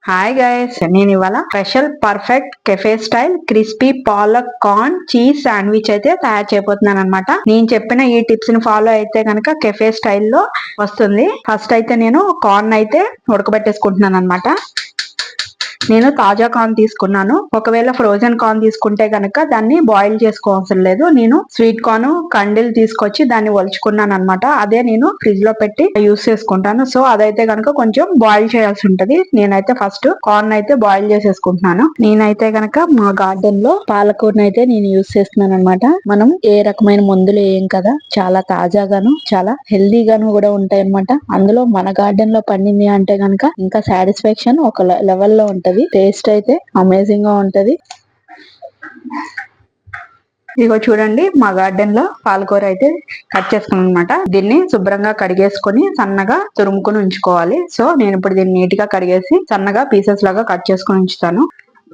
Hi guys, నేను ఇవాళ special perfect cafe style crispy palak corn cheese sandwich అయితే తయారు చేయబోతున్నాను అనమాట. నేను చెప్పిన ఈ టిప్స్ ని ఫాలో అయితే కనుక కెఫే స్టైల్లో వస్తుంది. ఫస్ట్ అయితే నేను కార్న్ అయితే ఉడకబెట్టేసుకుంటున్నాను అనమాట. నేను తాజా కార్న్ తీసుకున్నాను. ఒకవేళ ఫ్రోజన్ కార్న్ తీసుకుంటే కనుక దాన్ని బాయిల్ చేసుకోవాల్సిన లేదు. నేను స్వీట్ కార్న్ కండిల్ తీసుకొచ్చి దాన్ని ఒలుచుకున్నాను అనమాట. అదే నేను ఫ్రిడ్జ్ లో పెట్టి యూస్ చేసుకుంటాను. సో అదైతే కనుక కొంచెం బాయిల్ చేయాల్సి ఉంటది. నేనైతే ఫస్ట్ కార్న్ అయితే బాయిల్ చేసేసుకుంటున్నాను. నేనైతే కనుక మా గార్డెన్ లో పాలకూరని అయితే నేను యూస్ చేస్తున్నాను అనమాట. మనం ఏ రకమైన మందులు వేయం కదా, చాలా తాజాగాను చాలా హెల్దీగాను కూడా ఉంటాయి అనమాట. అందులో మన గార్డెన్ లో పండింది అంటే కనుక ఇంకా సాటిస్ఫాక్షన్ ఒక లెవెల్లో ఉంటది. టేస్ట్ అయితే అమేజింగ్ గా ఉంటది. ఇదిగో చూడండి, మా గార్డెన్ లో పాలకూర అయితే కట్ చేసుకున్నాను అనమాట. దీన్ని శుభ్రంగా కడిగేసుకొని సన్నగా తురుముకొని ఉంచుకోవాలి. సో నేను ఇప్పుడు దీన్ని నీట్ గా కడిగేసి సన్నగా పీసెస్ లాగా కట్ చేసుకొని ఉంచుతాను.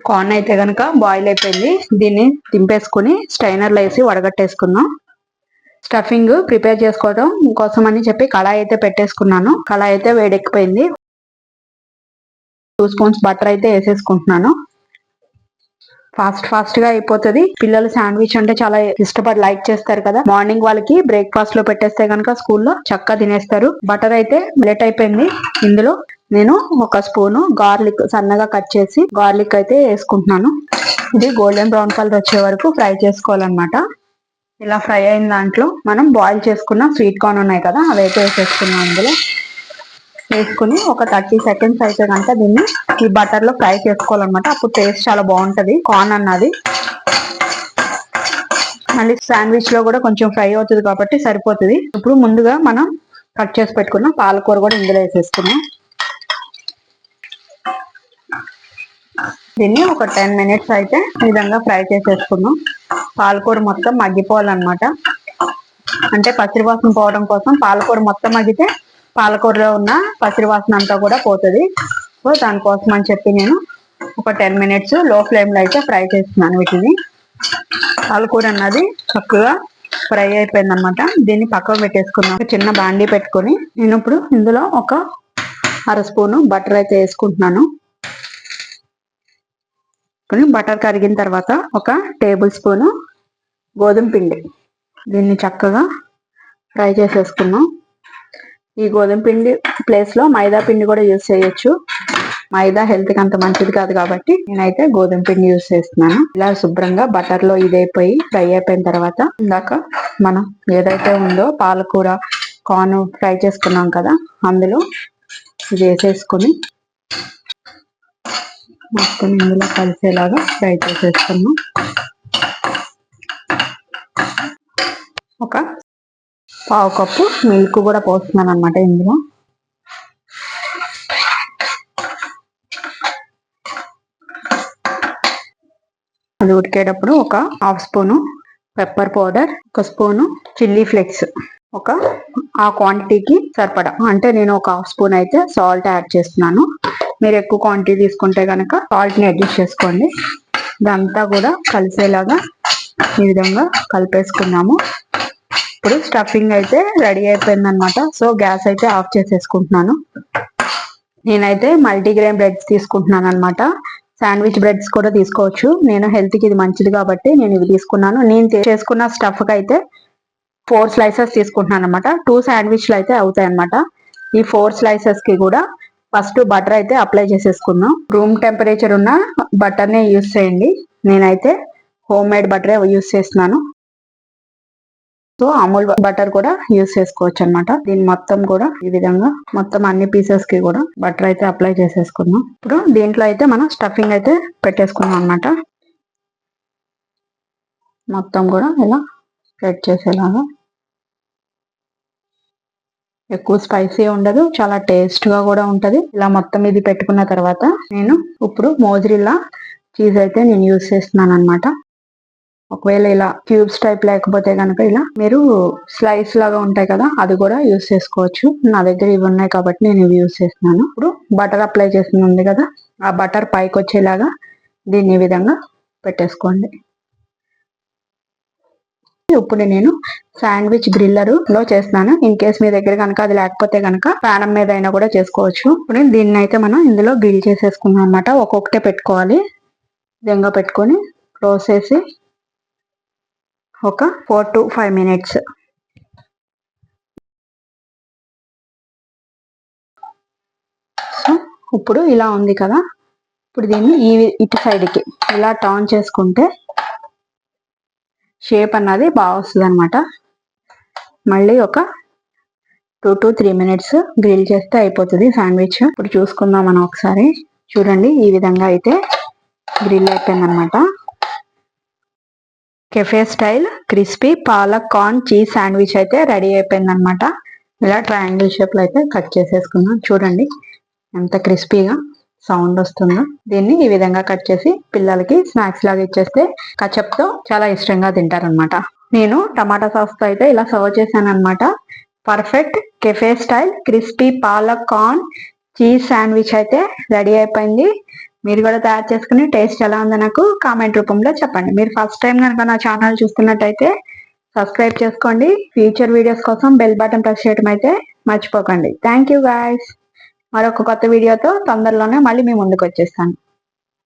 కార్న్ అయితే కనుక బాయిల్ అయిపోయింది. దీన్ని దింపేసుకుని స్ట్రైనర్ లో వేసి వడగట్టేసుకుందాం. స్టఫింగ్ ప్రిపేర్ చేసుకోవడం కోసం అని చెప్పి కళాయి అయితే పెట్టేసుకున్నాను. కళాయి అయితే వేడెక్కిపోయింది. 2 స్పూన్స్ బటర్ అయితే వేసేసుకుంటున్నాను. ఫాస్ట్ గా అయిపోతుంది. పిల్లలు శాండ్విచ్ అంటే చాలా ఇష్టపడి లైక్ చేస్తారు కదా. మార్నింగ్ వాళ్ళకి బ్రేక్ఫాస్ట్ లో పెట్టేస్తే కనుక స్కూల్లో చక్కగా తినేస్తారు. బటర్ అయితే మెల్ట్ అయిపోయింది. ఇందులో నేను 1 స్పూను గార్లిక్ సన్నగా కట్ చేసి గార్లిక్ అయితే వేసుకుంటున్నాను. ఇది గోల్డెన్ బ్రౌన్ కలర్ వచ్చే వరకు ఫ్రై చేసుకోవాలన్నమాట. ఇలా ఫ్రై అయిన దాంట్లో మనం బాయిల్ చేసుకున్న స్వీట్ కార్న్ ఉన్నాయి కదా, అవైతే వేసేసుకున్నాం. అందులో వేసుకుని ఒక 30 సెకండ్స్ అయితే కనుక దీన్ని ఈ బటర్ లో ఫ్రై చేసుకోవాలన్నమాట. అప్పుడు టేస్ట్ చాలా బాగుంటది కార్న్ అన్నది. మళ్ళీ శాండ్విచ్ లో కూడా కొంచెం ఫ్రై అవుతుంది కాబట్టి సరిపోతుంది. ఇప్పుడు ముందుగా మనం కట్ చేసి పెట్టుకున్న పాలకూర కూడా ఇందులో వేసేసుకున్నాం. దీన్ని ఒక 10 మినిట్స్ అయితే ఈ విధంగా ఫ్రై చేసేసుకున్నాం. పాలకూర మొత్తం మగ్గిపోవాలన్నమాట. అంటే పచ్చివాసన పోవడం కోసం పాలకూర మొత్తం మగ్గితే పాలకూరలో ఉన్న పచ్చివాసన అంతా కూడా పోతుంది. సో దానికోసం అని చెప్పి నేను ఒక 10 మినిట్స్ లో ఫ్లేమ్ లో అయితే ఫ్రై చేస్తున్నాను వీటిని. పాలకూర అన్నది చక్కగా ఫ్రై అయిపోయింది అనమాట. దీన్ని పక్కకు పెట్టేసుకున్నాను. ఒక చిన్న బాండీ పెట్టుకొని నేను ఇప్పుడు ఇందులో ఒక 1/2 స్పూను బటర్ అయితే వేసుకుంటున్నాను. బటర్ కరిగిన తర్వాత ఒక టేబుల్ స్పూను గోధుమ పిండి, దీన్ని చక్కగా ఫ్రై చేసేసుకున్నాం. ఈ గోధుమ పిండి ప్లేస్ లో మైదా పిండి కూడా యూజ్ చేయొచ్చు. మైదా హెల్త్ కి అంత మంచిది కాదు కాబట్టి నేనైతే గోధుమ పిండి యూజ్ చేస్తున్నాను. ఇలా శుభ్రంగా బటర్ లో ఇదైపోయి ఫ్రై అయిపోయిన తర్వాత ఇందాక మనం ఏదైతే ఉందో పాలకూర కార్న్ ఫ్రై చేసుకున్నాం కదా, అందులో ఇది వేసేసుకుని మొత్తం ఇందులో కలిసేలాగా ఫ్రై చేసేసుకున్నాం. ఒక 1/2 కప్పు మిల్క్ కూడా పోస్తున్నాను అనమాట ఇందులో. అది ఉడికేటప్పుడు ఒక 1/2 spoon pepper powder, 1 spoon chilli flakes, ఒక ఆ క్వాంటిటీకి సరిపడా అంటే నేను ఒక 1/2 స్పూన్ అయితే సాల్ట్ యాడ్ చేస్తున్నాను. మీరు ఎక్కువ క్వాంటిటీ తీసుకుంటే కనుక సాల్ట్ ని అడ్జస్ట్ చేసుకోండి. ఇదంతా కూడా కలిసేలాగా ఈ విధంగా కలిపేసుకున్నాము. ఇప్పుడు స్టఫింగ్ అయితే రెడీ అయిపోయింది అనమాట. సో గ్యాస్ అయితే ఆఫ్ చేసేసుకుంటున్నాను. నేనైతే మల్టీగ్రెయిన్ బ్రెడ్స్ తీసుకుంటున్నాను అనమాట. శాండ్విచ్ బ్రెడ్స్ కూడా తీసుకోవచ్చు. నేను హెల్త్ కి ఇది మంచిది కాబట్టి నేను ఇవి తీసుకున్నాను. నేను చేసుకున్న స్టఫ్ కి అయితే 4 స్లైసెస్ తీసుకుంటున్నాను అనమాట. 2 శాండ్విచ్లు అయితే అవుతాయి అనమాట. ఈ 4 స్లైసెస్ కి కూడా ఫస్ట్ బటర్ అయితే అప్లై చేసేసుకుందాం. రూమ్ టెంపరేచర్ ఉన్న బటర్ నే యూస్ చేయండి. నేనైతే హోమ్ మేడ్ బటరే యూస్ చేస్తున్నాను. సో అమూల్ బటర్ కూడా యూస్ చేసుకోవచ్చు అనమాట. దీన్ని మొత్తం కూడా ఈ విధంగా మొత్తం అన్ని పీసెస్ కి కూడా బటర్ అయితే అప్లై చేసేసుకున్నాం. ఇప్పుడు దీంట్లో అయితే మనం స్టఫింగ్ అయితే పెట్టేసుకున్నాం అనమాట. మొత్తం కూడా ఇలా స్ప్రెడ్ చేసేలాగా. ఎక్కువ స్పైసీ ఉండదు, చాలా టేస్ట్ గా కూడా ఉంటది. ఇలా మొత్తం ఇది పెట్టుకున్న తర్వాత నేను ఇప్పుడు మోజరిల్లా చీజ్ అయితే నేను యూస్ చేస్తున్నాను అనమాట. ఒకవేళ ఇలా క్యూబ్స్ టైప్ లేకపోతే కనుక ఇలా మీరు స్లైస్ లాగా ఉంటాయి కదా, అది కూడా యూస్ చేసుకోవచ్చు. నా దగ్గర ఇవి ఉన్నాయి కాబట్టి నేను ఇవి యూస్ చేస్తున్నాను. ఇప్పుడు బటర్ అప్లై చేసింది ఉంది కదా, ఆ బటర్ పైకి వచ్చేలాగా దీన్ని ఈ విధంగా పెట్టేసుకోండి. ఇప్పుడు నేను శాండ్విచ్ గ్రిల్లర్ లో చేస్తున్నాను. ఇన్ కేస్ మీ దగ్గర కనుక అది లేకపోతే కనుక ప్యానం మీద అయినా కూడా చేసుకోవచ్చు. ఇప్పుడు దీన్ని అయితే మనం ఇందులో గ్రిల్ చేసేసుకున్నాం అనమాట. ఒక్కొక్కటే పెట్టుకోవాలి. విధంగా పెట్టుకొని క్లోజ్ చేసి ఒక 4 to 5 minutes ఇప్పుడు ఇలా ఉంది కదా. ఇప్పుడు దీన్ని ఇటు సైడ్కి ఇలా టర్న్ చేసుకుంటే షేప్ అన్నది బాగా వస్తుంది అనమాట. మళ్ళీ ఒక 2 to 3 minutes గ్రిల్ చేస్తే అయిపోతుంది శాండ్విచ్. ఇప్పుడు చూసుకుందాం మనం ఒకసారి. చూడండి, ఈ విధంగా అయితే గ్రిల్ అయిపోయింది అనమాట. Cafe style crispy palak corn cheese sandwich అయితే రెడీ అయిపోయింది అనమాట. ఇలా ట్రయాంగిల్ షేప్ లో అయితే కట్ చేసేసుకున్నాం. చూడండి ఎంత క్రిస్పీగా సౌండ్ వస్తుందో. దీన్ని ఈ విధంగా కట్ చేసి పిల్లలకి స్నాక్స్ లాగా ఇచ్చేస్తే కచప్ తో చాలా ఇష్టంగా తింటారనమాట. నేను టమాటా సాస్ తో అయితే ఇలా సర్వ్ చేశాను అనమాట. Perfect cafe style crispy palak corn cheese sandwich అయితే రెడీ అయిపోయింది. మీరు కూడా తయారు చేసుకుని టేస్ట్ ఎలా ఉందో నాకు కామెంట్ రూపంలో చెప్పండి. మీరు ఫస్ట్ టైం కనుక నా ఛానల్ చూస్తున్నట్టయితే సబ్స్క్రైబ్ చేసుకోండి. ఫ్యూచర్ వీడియోస్ కోసం బెల్ బటన్ ప్రెస్ చేయడం అయితే మర్చిపోకండి. Thank you guys. మరొక కొత్త వీడియోతో తొందరలోనే మళ్ళీ మీ ముందుకు వచ్చేస్తాను.